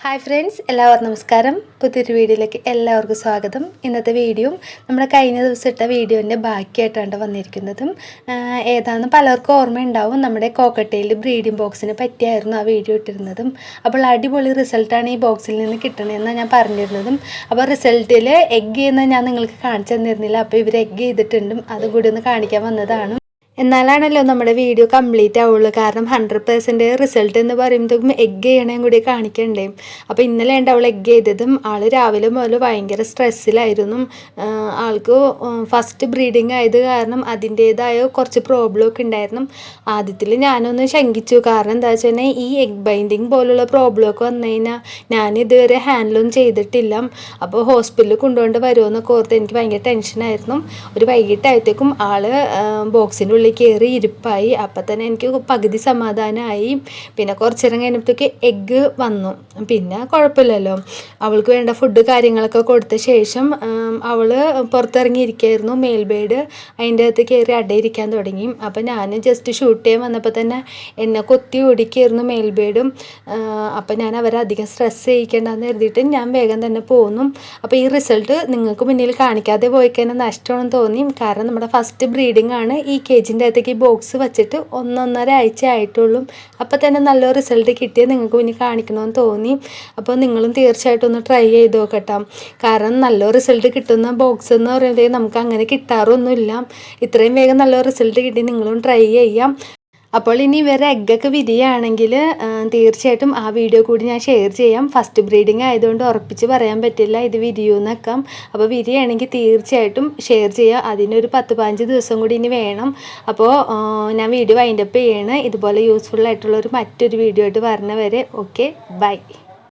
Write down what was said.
Hi friends, എല്ലാവർക്കും നമസ്കാരം. പുതിയൊരു വീഡിയോയിലേക്ക് എല്ലാവർക്കും സ്വാഗതം. ഇന്നത്തെ വീഡിയോ നമ്മുടെ കഴിഞ്ഞ ദിവസം ഇട്ട വീഡിയോൻ്റെ ബാക്കിയായിട്ടാണ് വന്നിരിക്കുന്നതും. ഏതാണെന്ന് പലർക്കും ഓർമ്മയുണ്ടാവും. നമ്മുടെ കോക്കട്ടയിൽ ബ്രീഡിംഗ് ബോക്സിനെ പറ്റിയായിരുന്നു ആ വീഡിയോ ഇട്ടിരുന്നതും. അപ്പോൾ അടിപൊളി റിസൾട്ടാണ് ഈ ബോക്സിൽ നിന്ന് കിട്ടണമെന്നാണ് ഞാൻ പറഞ്ഞിരുന്നതും. അപ്പോൾ റിസൾട്ടിൽ എഗ്ഗ് ചെയ്യുന്നത് ഞാൻ നിങ്ങൾക്ക് കാണിച്ചു തന്നിരുന്നില്ല. അപ്പോൾ ഇവർ എഗ്ഗ് ചെയ്തിട്ടുണ്ടും അതും കൂടി ഒന്ന് കാണിക്കാൻ വന്നതാണ്. എന്നാലാണല്ലോ നമ്മുടെ വീഡിയോ കംപ്ലീറ്റ് ആവുള്ളൂ. കാരണം 100% റിസൾട്ട് എന്ന് പറയുമ്പോഴത്തേക്കും എഗ്ഗ് ചെയ്യണേയും കൂടി കാണിക്കണ്ടേ. അപ്പോൾ ഇന്നലെ ഉണ്ട് അവൾ എഗ്ഗ് ചെയ്തതും. ആൾ രാവിലെ മുതൽ ഭയങ്കര സ്ട്രെസ്സിലായിരുന്നു. ആൾക്ക് ഫസ്റ്റ് ബ്രീഡിങ് ആയത് കാരണം അതിൻ്റേതായ കുറച്ച് പ്രോബ്ലമൊക്കെ ഉണ്ടായിരുന്നു. ആദ്യത്തിൽ ഞാനൊന്ന് ശങ്കിച്ചു. കാരണം എന്താ വെച്ച് കഴിഞ്ഞാൽ ഈ എഗ് ബൈൻഡിങ് പോലുള്ള പ്രോബ്ലമൊക്കെ വന്നു കഴിഞ്ഞാൽ ഞാനിതുവരെ ഹാൻഡിലൊന്നും ചെയ്തിട്ടില്ല. അപ്പോൾ ഹോസ്പിറ്റലിൽ കൊണ്ടുകൊണ്ട് വരുമെന്നൊക്കെ ഓർത്ത് എനിക്ക് ഭയങ്കര ടെൻഷനായിരുന്നു. ഒരു വൈകിട്ടായത്തേക്കും ആൾ ബോക്സിൻ്റെ ഉള്ളിൽ കയറി ഇരിപ്പായി. അപ്പം തന്നെ എനിക്ക് പകുതി സമാധാനമായി. പിന്നെ കുറച്ച് നേരം കഴിഞ്ഞപ്പോഴത്തേക്ക് എഗ്ഗ് വന്നു. പിന്നെ കുഴപ്പമില്ലല്ലോ. അവൾക്ക് വേണ്ട ഫുഡ് കാര്യങ്ങളൊക്കെ കൊടുത്ത ശേഷം അവൾ പുറത്തിറങ്ങിയിരിക്കുകയായിരുന്നു. മെയിൽ ബേഡ് അതിൻ്റെ അകത്ത് കയറി അടയിരിക്കാൻ തുടങ്ങി. അപ്പം ഞാൻ ജസ്റ്റ് ഷൂട്ട് ചെയ്യാൻ വന്നപ്പോൾ തന്നെ എന്നെ കൊത്തി ഓടിക്കായിരുന്നു മെയിൽ ബേഡും. അപ്പം ഞാൻ അവരെ അധികം സ്ട്രെസ് ചെയ്യിക്കേണ്ടെന്ന് കരുതിയിട്ട് ഞാൻ വേഗം തന്നെ പോന്നു. അപ്പോൾ ഈ റിസൾട്ട് നിങ്ങൾക്ക് മുന്നിൽ കാണിക്കാതെ പോയി കഴിഞ്ഞാൽ നഷ്ടമാണെന്ന് തോന്നി. കാരണം നമ്മുടെ ഫസ്റ്റ് ബ്രീഡിംഗ് ആണ്. ഈ കേജിൻ്റെ അകത്തേക്ക് ഈ ബോക്സ് വെച്ചിട്ട് 1-1.5 ആഴ്ച ആയിട്ടുള്ളൂ. അപ്പോൾ തന്നെ നല്ല റിസൾട്ട് കിട്ടിയത് നിങ്ങൾക്ക് മുന്നിൽ കാണിക്കണമെന്ന് തോന്നി. അപ്പോൾ നിങ്ങളും തീർച്ചയായിട്ടും ഒന്ന് ട്രൈ ചെയ്ത് നോക്കട്ടോ. കാരണം നല്ല റിസൾട്ട് കിട്ടുന്ന ബോക്സ് എന്ന് പറയുന്നത് നമുക്ക് അങ്ങനെ കിട്ടാറൊന്നുമില്ല. ഇത്രയും വേഗം നല്ല റിസൾട്ട് കിട്ടി നിങ്ങളും ട്രൈ ചെയ്യാം. അപ്പോൾ ഇനി ഇവരെ എഗ്ഗൊക്കെ വിരിയുകയാണെങ്കിൽ തീർച്ചയായിട്ടും ആ വീഡിയോ കൂടി ഞാൻ ഷെയർ ചെയ്യാം. ഫസ്റ്റ് ബ്രീഡിങ് ആയതുകൊണ്ട് ഉറപ്പിച്ച് പറയാൻ പറ്റില്ല ഇത് വിരിയുമെന്നൊക്കെ. അപ്പോൾ വിരിയുകയാണെങ്കിൽ തീർച്ചയായിട്ടും ഷെയർ ചെയ്യാം. അതിനൊരു 10-15 ദിവസം കൂടി ഇനി വേണം. അപ്പോൾ ഞാൻ വീഡിയോ വൈൻഡപ്പ് ചെയ്യണം. ഇതുപോലെ യൂസ്ഫുൾ ആയിട്ടുള്ളൊരു മറ്റൊരു വീഡിയോ ആയിട്ട് വരുന്നവരെ ഓക്കെ, ബൈ.